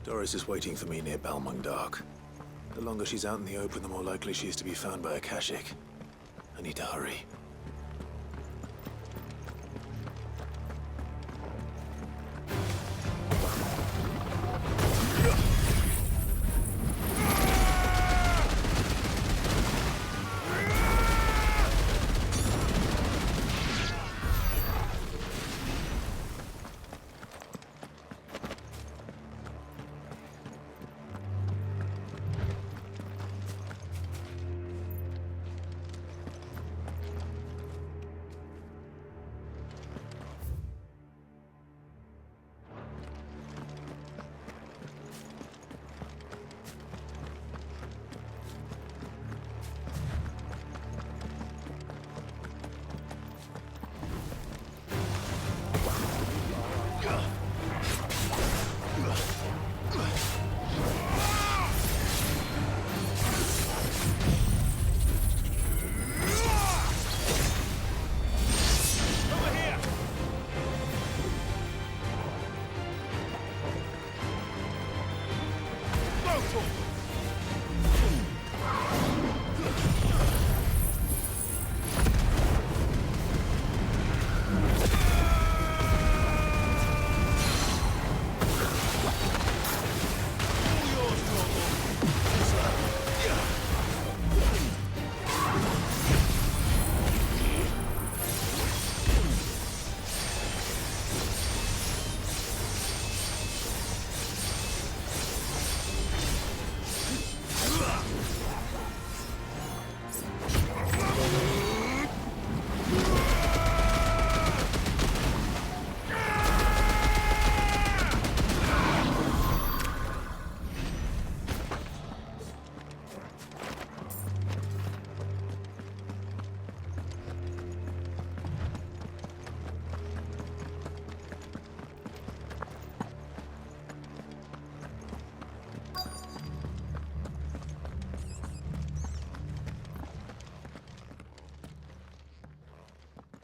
Doris is waiting for me near Balmung Dock. The longer she's out in the open, the more likely she is to be found by a Kashik. I need to hurry.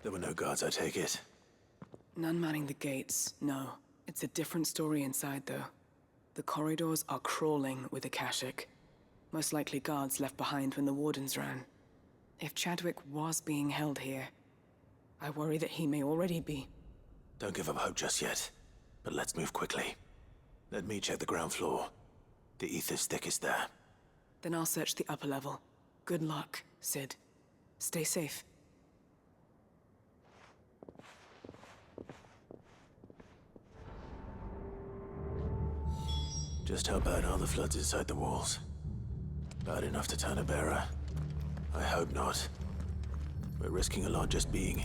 There were no guards, I take it. None manning the gates, no. It's a different story inside, though. The corridors are crawling with Akashic. Most likely guards left behind when the Wardens ran. If Chadwick was being held here, I worry that he may already be. Don't give up hope just yet, but let's move quickly. Let me check the ground floor. The ether's thickest there. Then I'll search the upper level. Good luck, Sid. Stay safe. Just how bad are the floods inside the walls? Bad enough to turn a bearer? I hope not. We're risking a lot just being.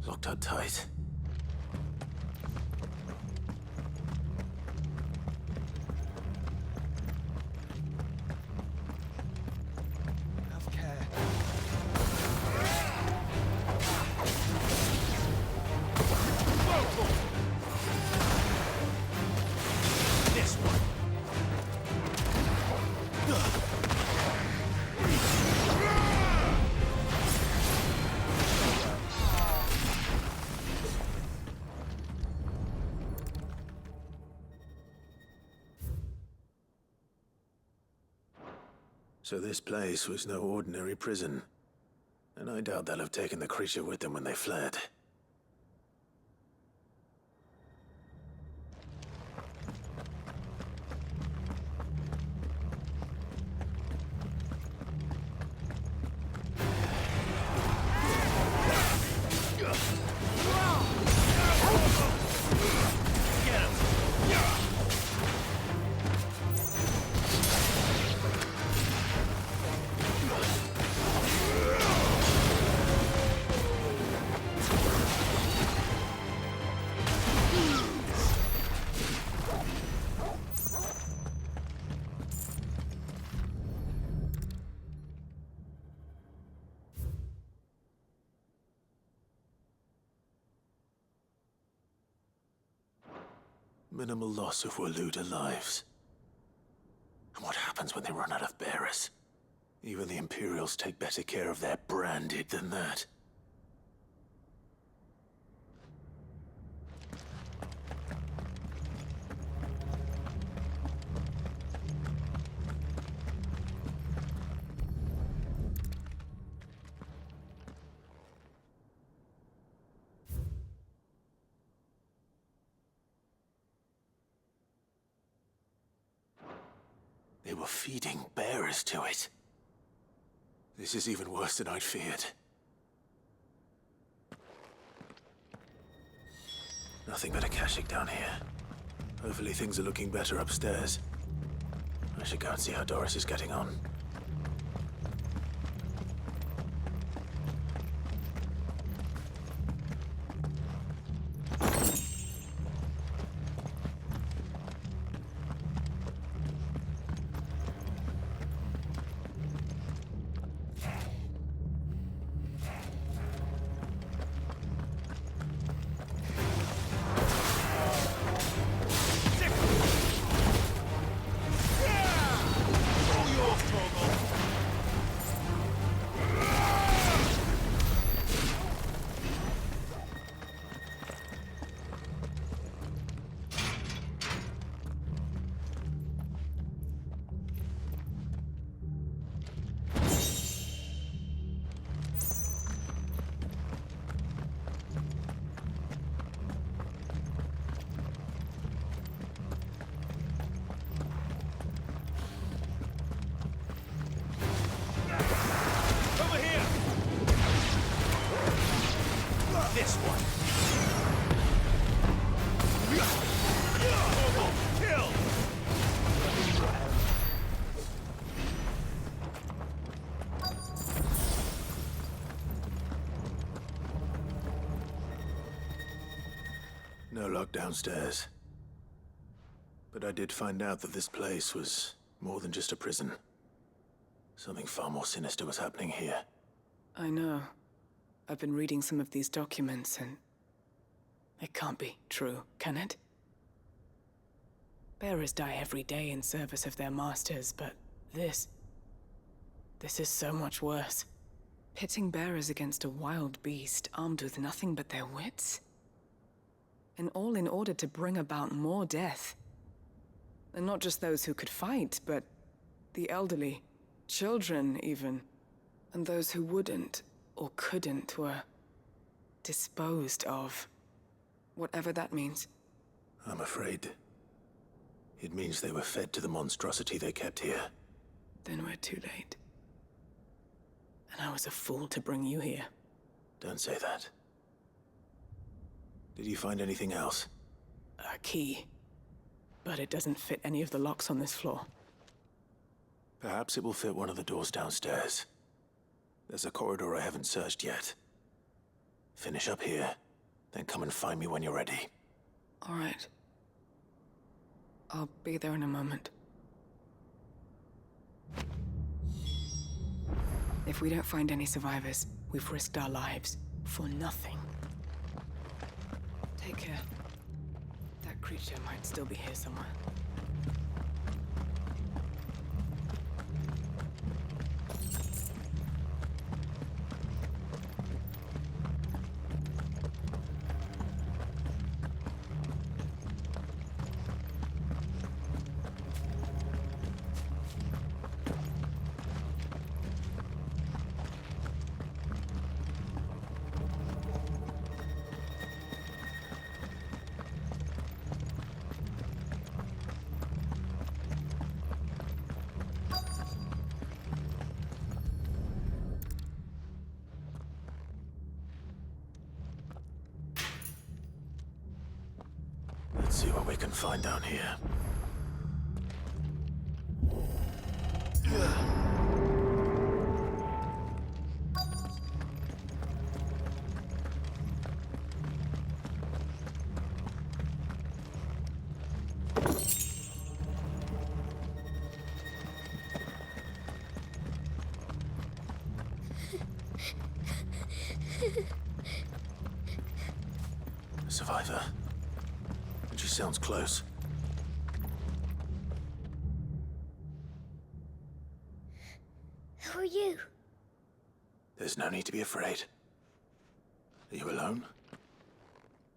Locked up tight. Have care. This one. So this place was no ordinary prison. And I doubt they'll have taken the creature with them when they fled. Minimal loss of Waluda lives. And what happens when they run out of bearers? Even the Imperials take better care of their branded than that. They were feeding bearers to it. This is even worse than I'd feared. Nothing but a caching down here. Hopefully things are looking better upstairs. I should go and see how Doris is getting on. This one. Kill! No luck downstairs. But I did find out that this place was more than just a prison. Something far more sinister was happening here. I know. I've been reading some of these documents, and it can't be true, can it? Bearers die every day in service of their masters, but this is so much worse. Pitting bearers against a wild beast armed with nothing but their wits? And all in order to bring about more death. And not just those who could fight, but the elderly, children even, and those who wouldn't or couldn't were disposed of. Whatever that means. I'm afraid it means they were fed to the monstrosity they kept here. Then we're too late. And I was a fool to bring you here. Don't say that. Did you find anything else? A key. But it doesn't fit any of the locks on this floor. Perhaps it will fit one of the doors downstairs. There's a corridor I haven't searched yet. Finish up here, then come and find me when you're ready. All right. I'll be there in a moment. If we don't find any survivors, we've risked our lives for nothing. Take care. That creature might still be here somewhere. Let's see what we can find down here. A survivor. And she sounds close. Who are you? There's no need to be afraid. Are you alone?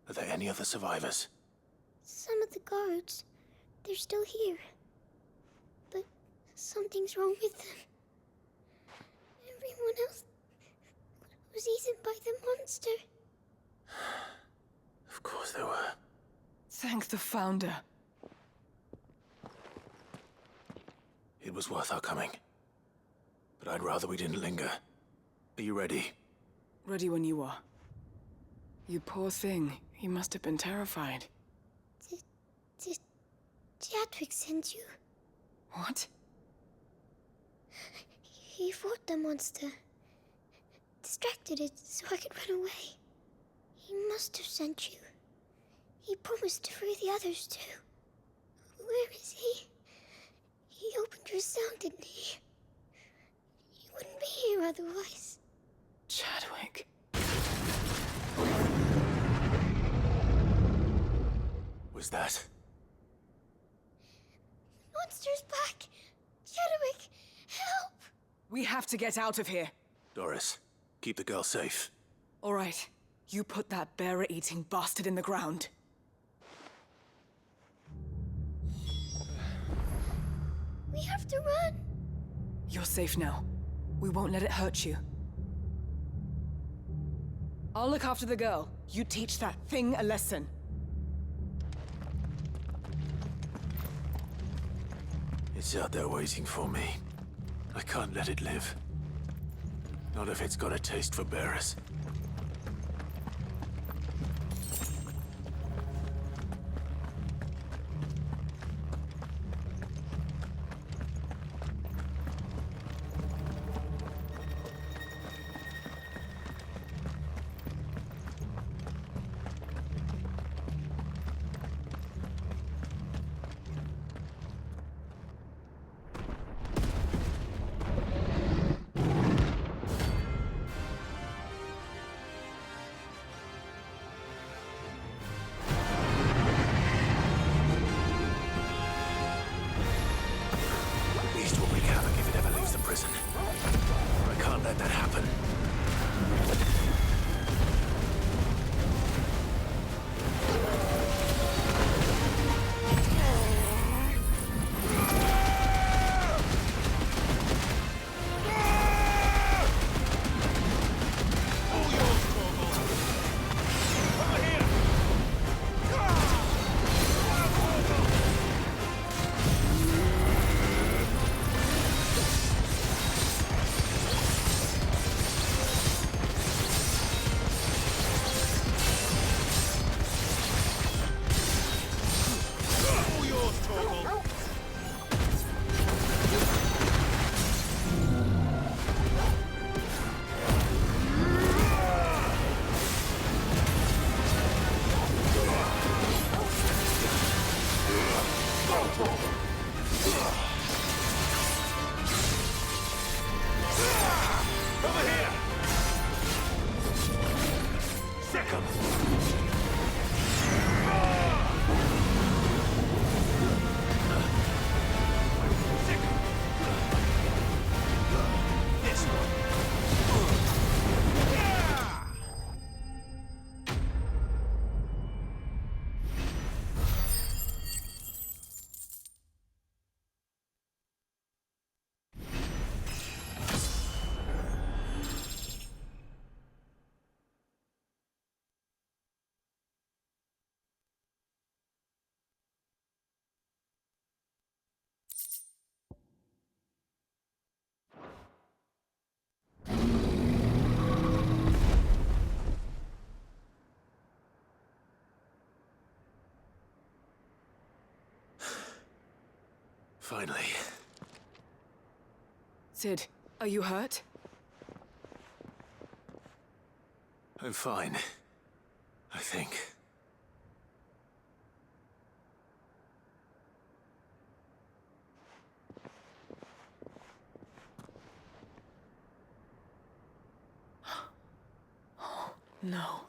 Are there any other survivors? Some of the guards. They're still here. But something's wrong with them. Everyone else was eaten by the monster. Of course there were. Thank the Founder. was worth our coming. But I'd rather we didn't linger. Are you ready? Ready when you are. You poor thing. He must have been terrified. Did Chadwick send you? What? He fought the monster. Distracted it so I could run away. He must have sent you. He promised to free the others too. Where is he? He opened your cell, didn't he? You wouldn't be here otherwise. Chadwick. Was that? Monster's back! Chadwick, help! We have to get out of here. Doris, keep the girl safe. All right. You put that bearer-eating bastard in the ground. We have to run! You're safe now. We won't let it hurt you. I'll look after the girl. You teach that thing a lesson. It's out there waiting for me. I can't let it live. Not if it's got a taste for bearers. I can't let that happen. Finally. Sid, are you hurt? I'm fine. I think. No.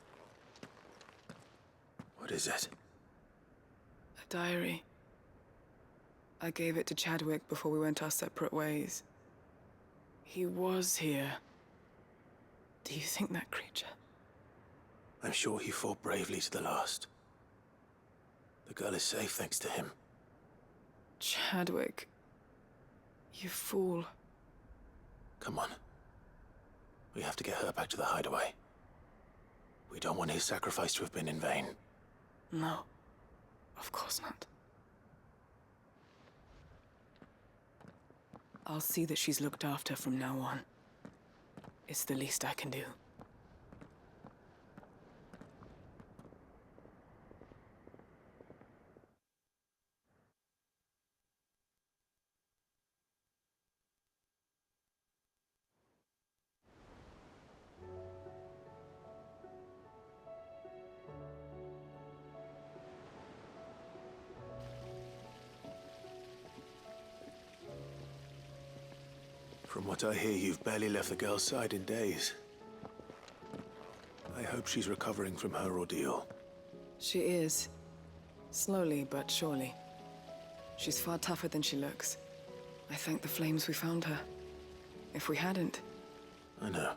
What is it? A diary. I gave it to Chadwick before we went our separate ways. He was here. Do you think that creature? I'm sure he fought bravely to the last. The girl is safe thanks to him. Chadwick. You fool. Come on. We have to get her back to the hideaway. We don't want his sacrifice to have been in vain. No. Of course not. I'll see that she's looked after from now on. It's the least I can do. From what I hear, you've barely left the girl's side in days. I hope she's recovering from her ordeal. She is. Slowly but surely. She's far tougher than she looks. I thank the flames we found her. If we hadn't... I know.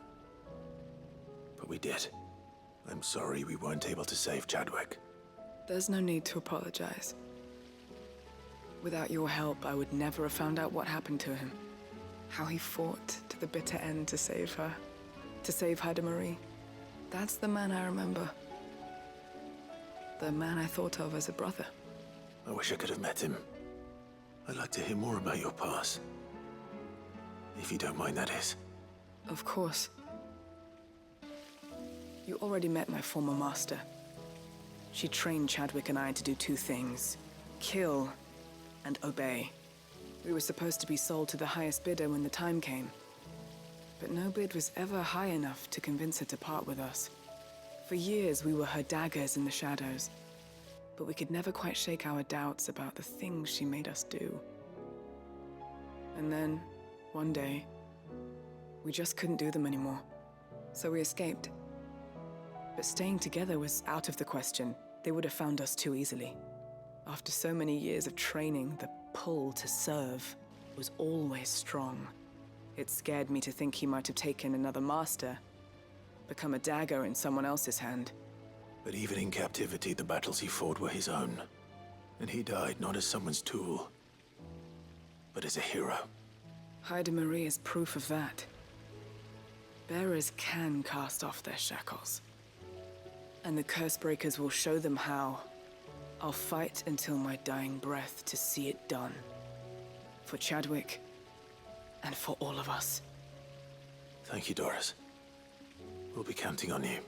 But we did. I'm sorry we weren't able to save Chadwick. There's no need to apologize. Without your help, I would never have found out what happened to him. How he fought to the bitter end to save her. To save Haida Marie. That's the man I remember. The man I thought of as a brother. I wish I could have met him. I'd like to hear more about your past. If you don't mind, that is. Of course. You already met my former master. She trained Chadwick and I to do two things. Kill and obey. We were supposed to be sold to the highest bidder when the time came. But no bid was ever high enough to convince her to part with us. For years, we were her daggers in the shadows. But we could never quite shake our doubts about the things she made us do. And then, one day, we just couldn't do them anymore. So we escaped. But staying together was out of the question. They would have found us too easily. After so many years of training, the pull to serve was always strong. It scared me to think he might have taken another master, become a dagger in someone else's hand. But even in captivity, the battles he fought were his own. And he died not as someone's tool, but as a hero. Haida Marie is proof of that. Bearers can cast off their shackles. And the Cursebreakers will show them how. I'll fight until my dying breath to see it done. For Chadwick, and for all of us. Thank you, Doris. We'll be counting on you.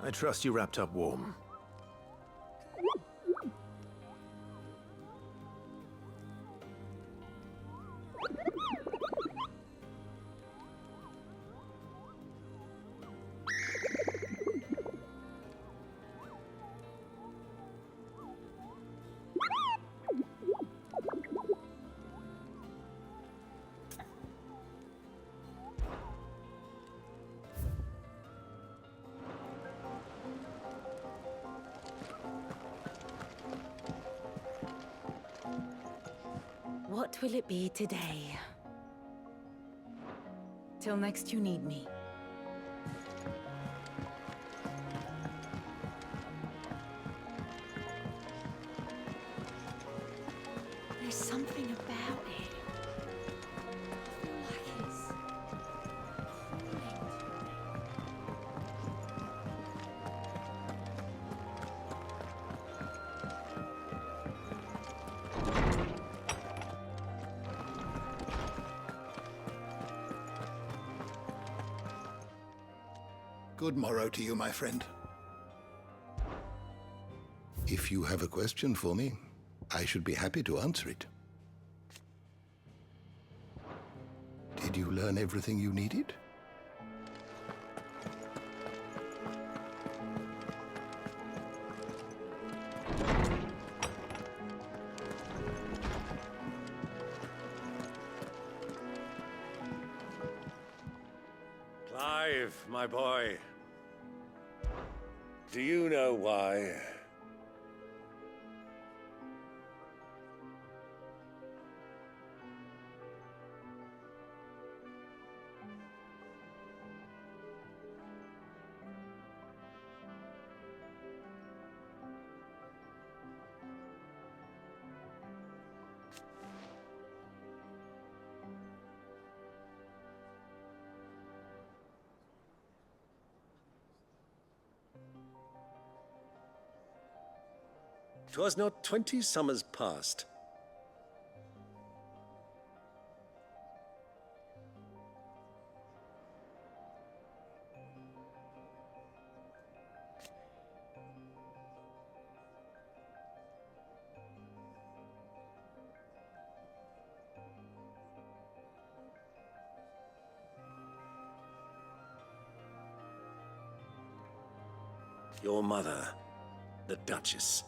I trust you wrapped up warm. What will it be today? Till next you need me. There's something about it. I feel like it's calling to me. Good morrow to you, my friend. If you have a question for me, I should be happy to answer it. Did you learn everything you needed? Clive, my boy. Do you know why? "'Twas not 20 summers past. Your mother, the Duchess.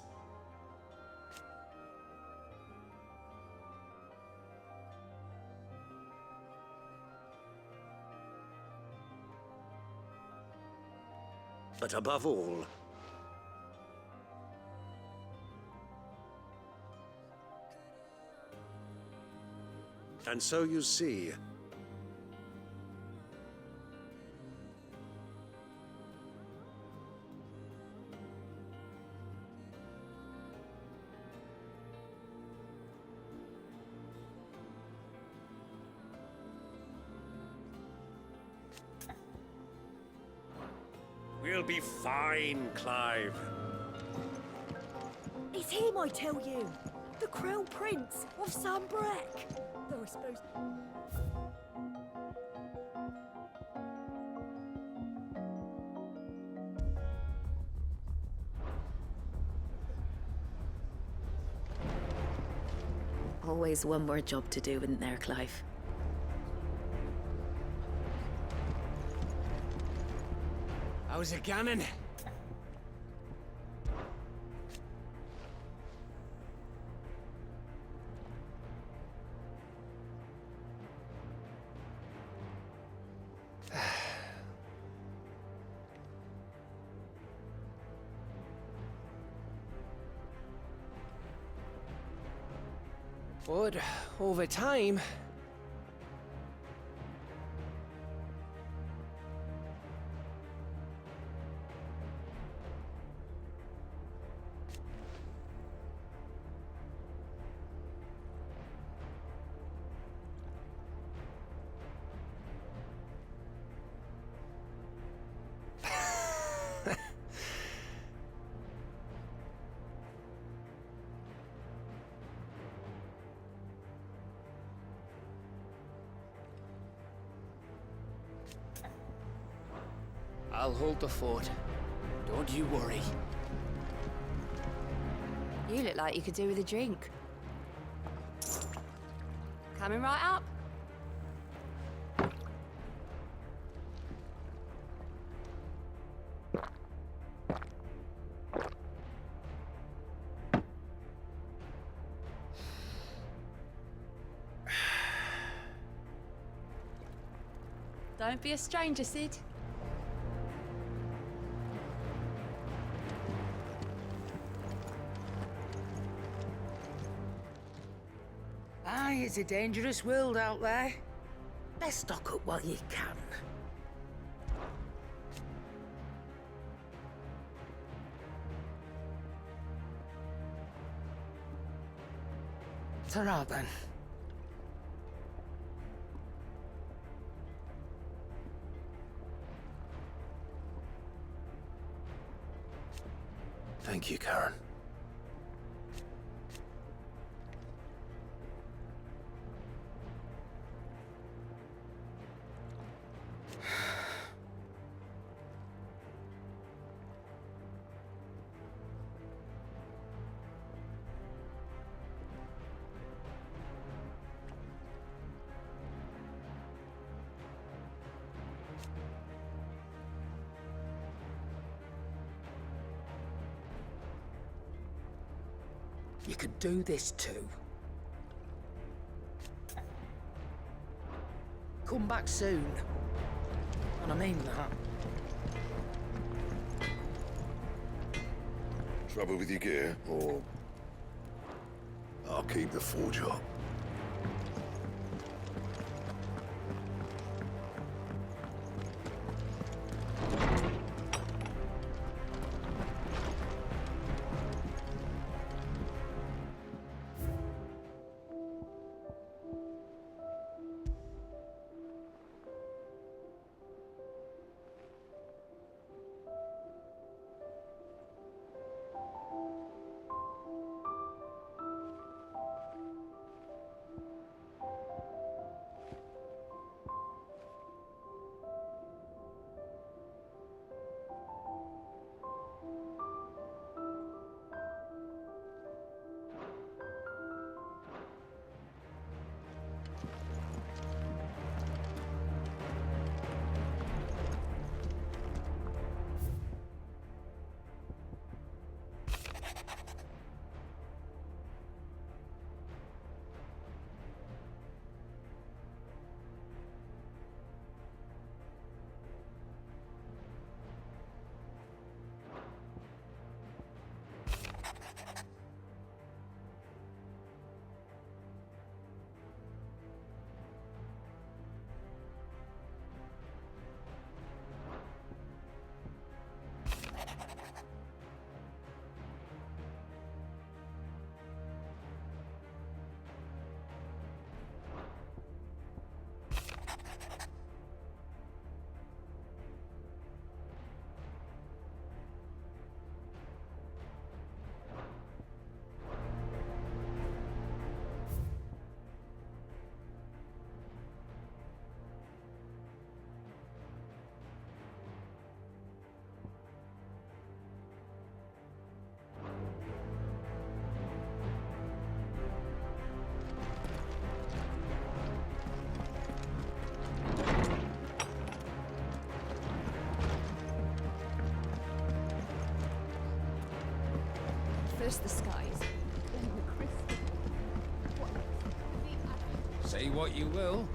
But above all, and so you see, we'll be fine, Clive. It's him, I tell you. The Crown Prince of Sunbreck. Though I suppose... Always one more job to do, isn't there, Clive? How's it going? But over time, I'll hold the fort. Don't you worry. You look like you could do with a drink. Coming right up. Don't be a stranger, Sid. Aye, it's a dangerous world out there. Best stock up while you can. Ta-ra then. Thank you, Karen. You could do this too. Come back soon. And I mean that. Trouble with your gear, or I'll keep the forge up. First the skies, then the crystal. Say what you will.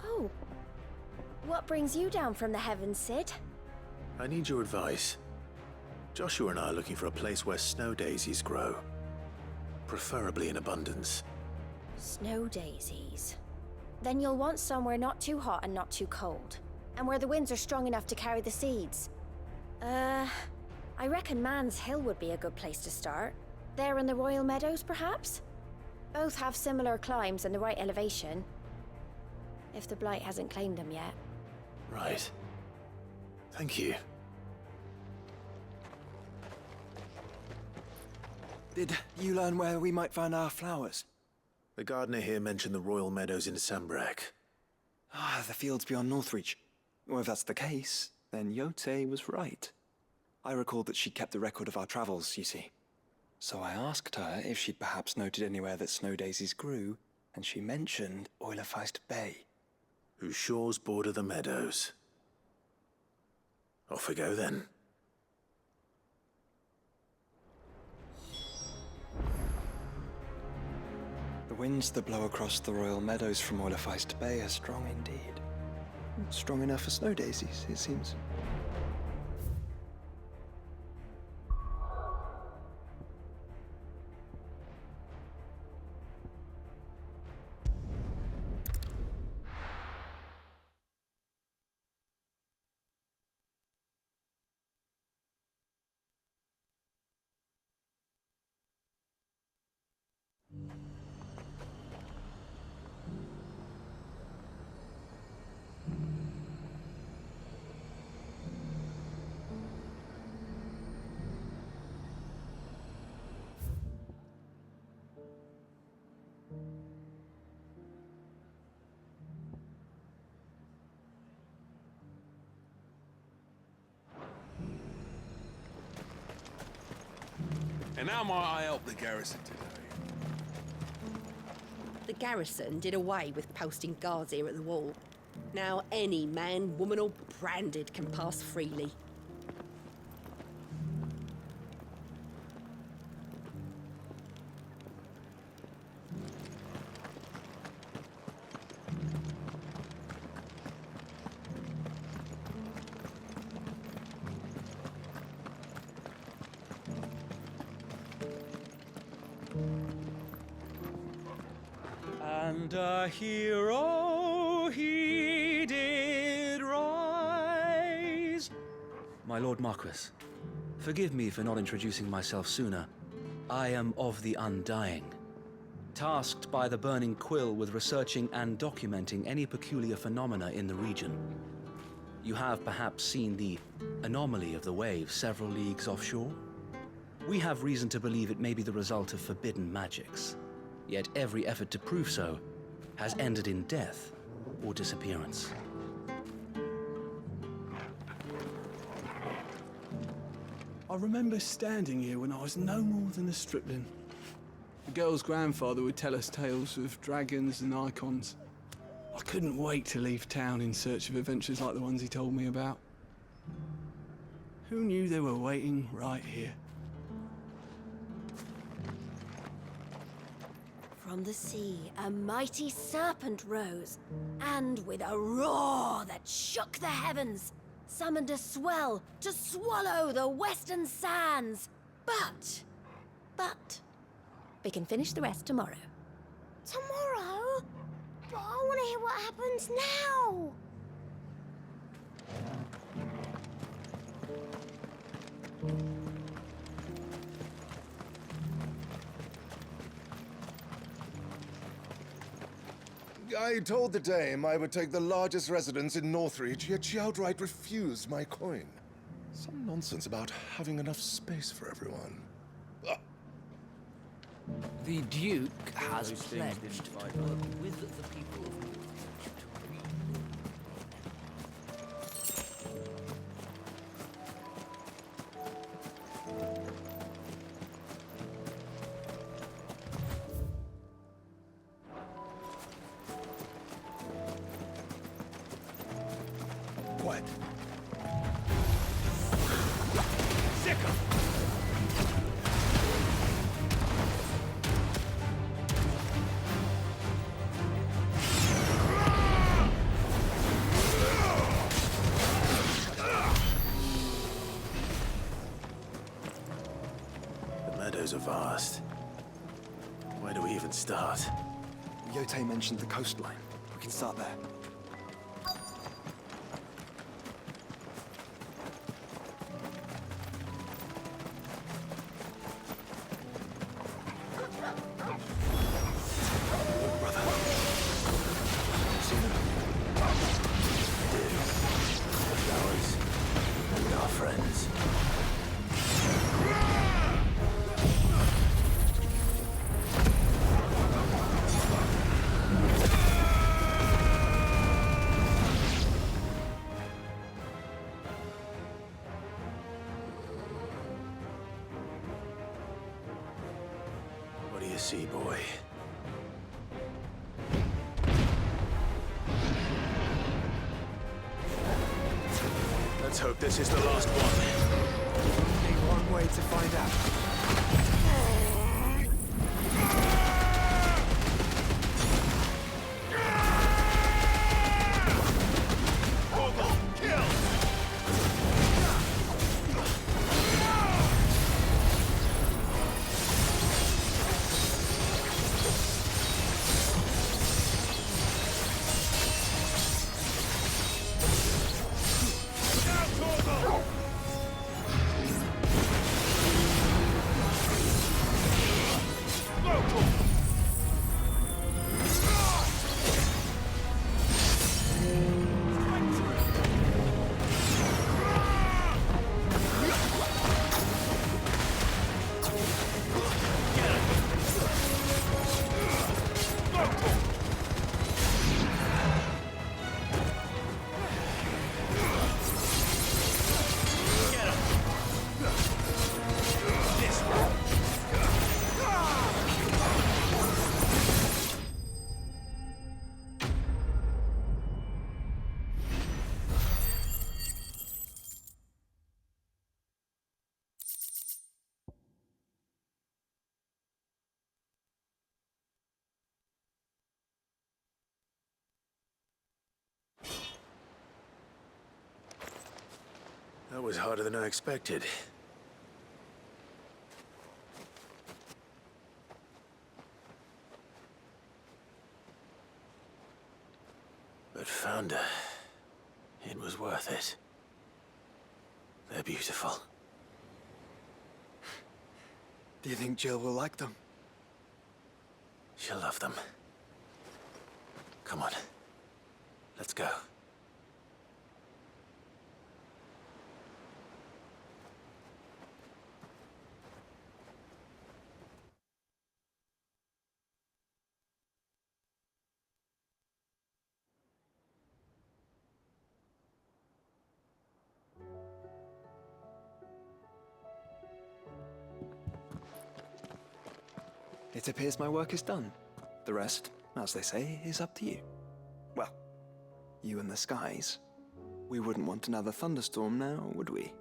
Oh. What brings you down from the heavens, Sid? I need your advice. Joshua and I are looking for a place where snow daisies grow. Preferably in abundance. Snow daisies. Then you'll want somewhere not too hot and not too cold. And where the winds are strong enough to carry the seeds. I reckon Man's Hill would be a good place to start. There in the Royal Meadows, perhaps? Both have similar climbs and the right elevation. If the Blight hasn't claimed them yet. Right. Thank you. Did you learn where we might find our flowers? The gardener here mentioned the Royal Meadows in Sambrek. Ah, the fields beyond Northreach. Well, if that's the case, then Yote was right. I recalled that she kept a record of our travels, you see. So I asked her if she'd perhaps noted anywhere that snow daisies grew, and she mentioned Oilefeist Bay. Whose shores border the meadows. Off we go then. The winds that blow across the Royal Meadows from Oilefeist Bay are strong indeed. Strong enough for snow daisies, it seems. And how might I help the garrison today? The garrison did away with posting guards here at the wall. Now any man, woman or branded can pass freely. And a hero he did rise. My Lord Marquis, forgive me for not introducing myself sooner. I am of the Undying, tasked by the Burning Quill with researching and documenting any peculiar phenomena in the region. You have perhaps seen the anomaly of the wave several leagues offshore? We have reason to believe it may be the result of forbidden magics. Yet every effort to prove so has ended in death or disappearance. I remember standing here when I was no more than a stripling. The girl's grandfather would tell us tales of dragons and icons. I couldn't wait to leave town in search of adventures like the ones he told me about. Who knew they were waiting right here? From the sea, a mighty serpent rose, and with a roar that shook the heavens, summoned a swell to swallow the western sands. But, we can finish the rest tomorrow. Tomorrow? But I want to hear what happens now. I told the dame I would take the largest residence in Northreach, yet she outright refused my coin. Some nonsense about having enough space for everyone. The Duke has pledged to work with the people of What? The meadows are vast. Where do we even start? Yote mentioned the coastline. We can start there. What do you see, boy? Let's hope this is the last one. Only one way to find out. That was harder than I expected. But found her. It was worth it. They're beautiful. Do you think Jill will like them? She'll love them. Come on. Let's go. It appears my work is done. The rest, as they say, is up to you. Well, you and the skies. We wouldn't want another thunderstorm now, would we?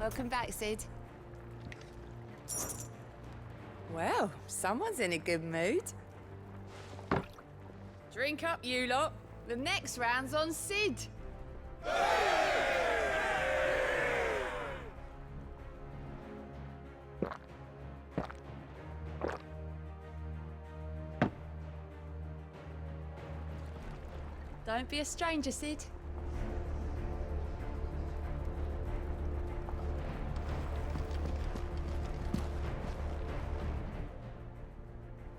Welcome back, Sid. Well, someone's in a good mood. Drink up, you lot. The next round's on Sid. Don't be a stranger, Sid.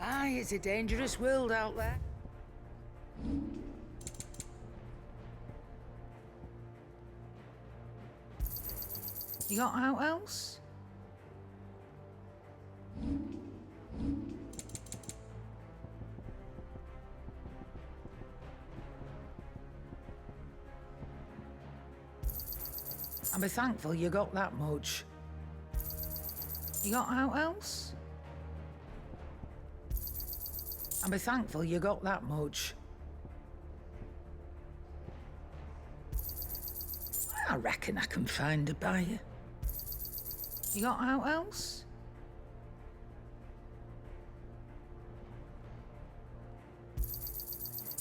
Aye, it's a dangerous world out there. You got out else? I'll be thankful you got that much. You got out else? I'll be thankful you got that much. I reckon I can find a buyer. You got out else?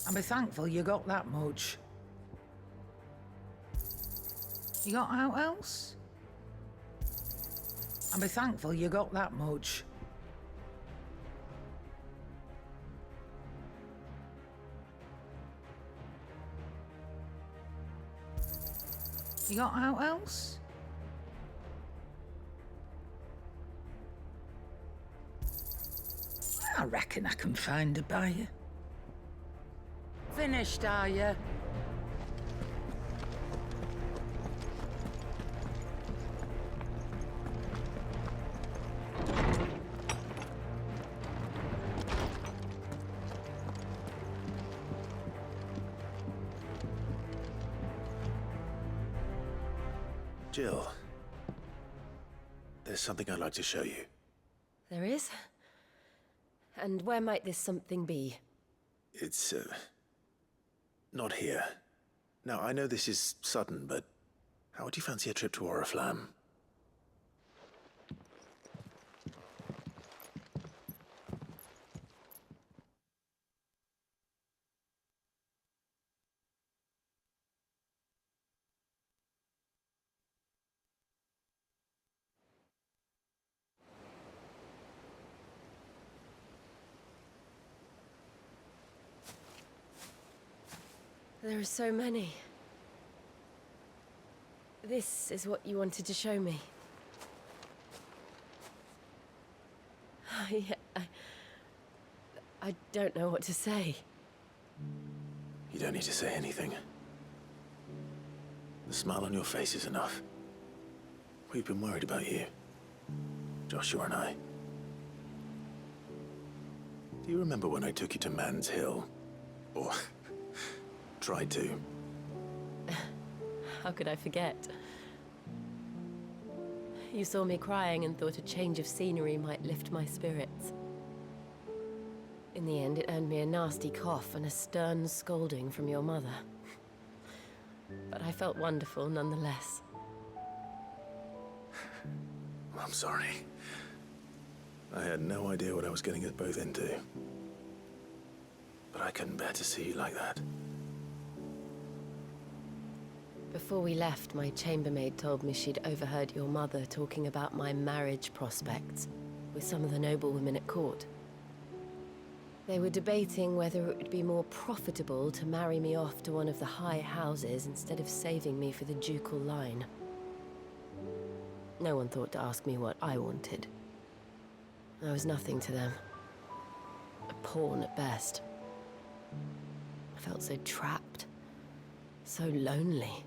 I'll be thankful you got that much. You got out else? I'll be thankful you got that much. You got out else? I reckon I can find a buyer. Finished, are you? Jill, there's something I'd like to show you. There is? And where might this something be? It's, not here. Now, I know this is sudden, but how would you fancy a trip to Oriflamme? There are so many. This is what you wanted to show me. I don't know what to say. You don't need to say anything. The smile on your face is enough. We've been worried about you. Joshua and I. Do you remember when I took you to Man's Hill? Or tried to? How could I forget? You saw me crying and thought a change of scenery might lift my spirits. In the end, it earned me a nasty cough and a stern scolding from your mother. But I felt wonderful nonetheless. I'm sorry. I had no idea what I was getting us both into. But I couldn't bear to see you like that. Before we left, my chambermaid told me she'd overheard your mother talking about my marriage prospects with some of the noblewomen at court. They were debating whether it would be more profitable to marry me off to one of the high houses instead of saving me for the ducal line. No one thought to ask me what I wanted. I was nothing to them. A pawn at best. I felt so trapped, so lonely.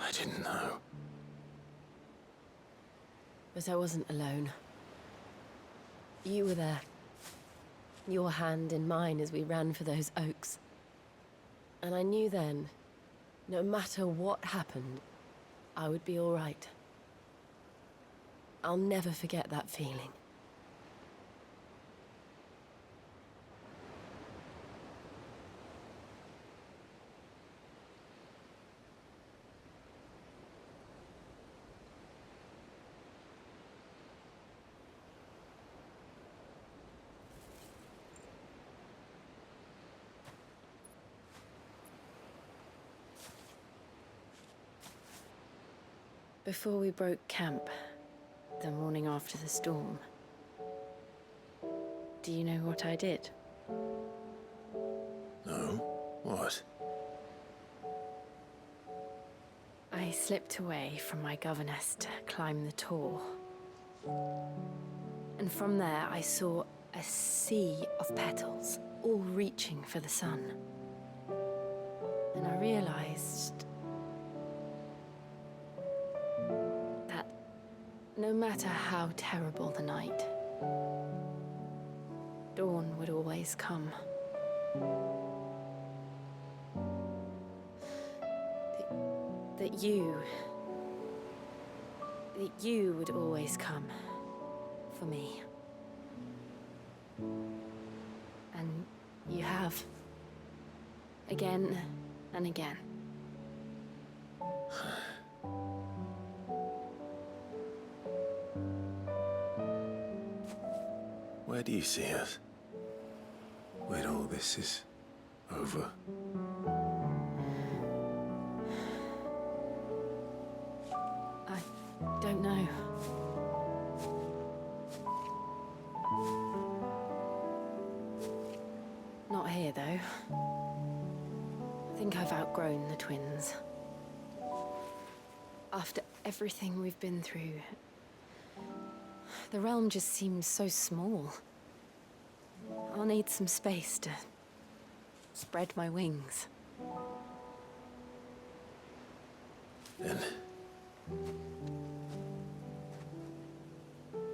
I didn't know. But I wasn't alone. You were there. Your hand in mine as we ran for those oaks. And I knew then, no matter what happened, I would be all right. I'll never forget that feeling. Before we broke camp, the morning after the storm, do you know what I did? No? What? I slipped away from my governess to climb the tor. And from there, I saw a sea of petals, all reaching for the sun. And I realized that no matter how terrible the night, dawn would always come. That you would always come for me. And you have. Again and again. Where do you see us? When all this is over? I don't know. Not here, though. I think I've outgrown the twins. After everything we've been through, the realm just seems so small. I'll need some space to spread my wings. And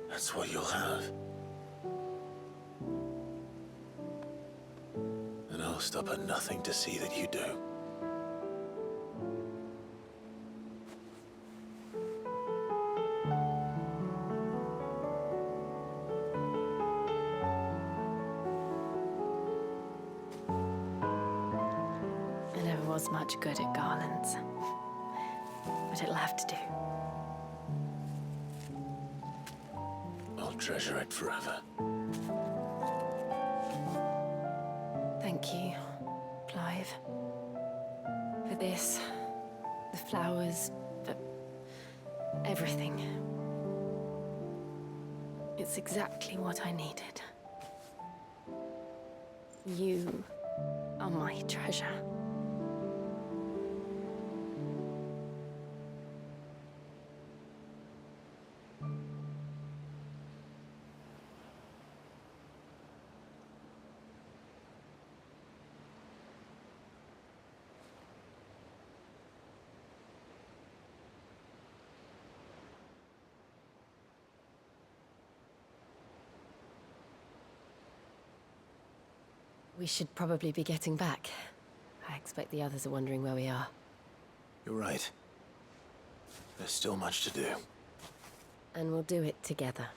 that's what you'll have. And I'll stop at nothing to see that you do. I never was much good at garlands, but it'll have to do. I'll treasure it forever. Thank you, Clive. For this, the flowers, for everything. It's exactly what I needed. You are my treasure. We should probably be getting back. I expect the others are wondering where we are. You're right. There's still much to do. And we'll do it together.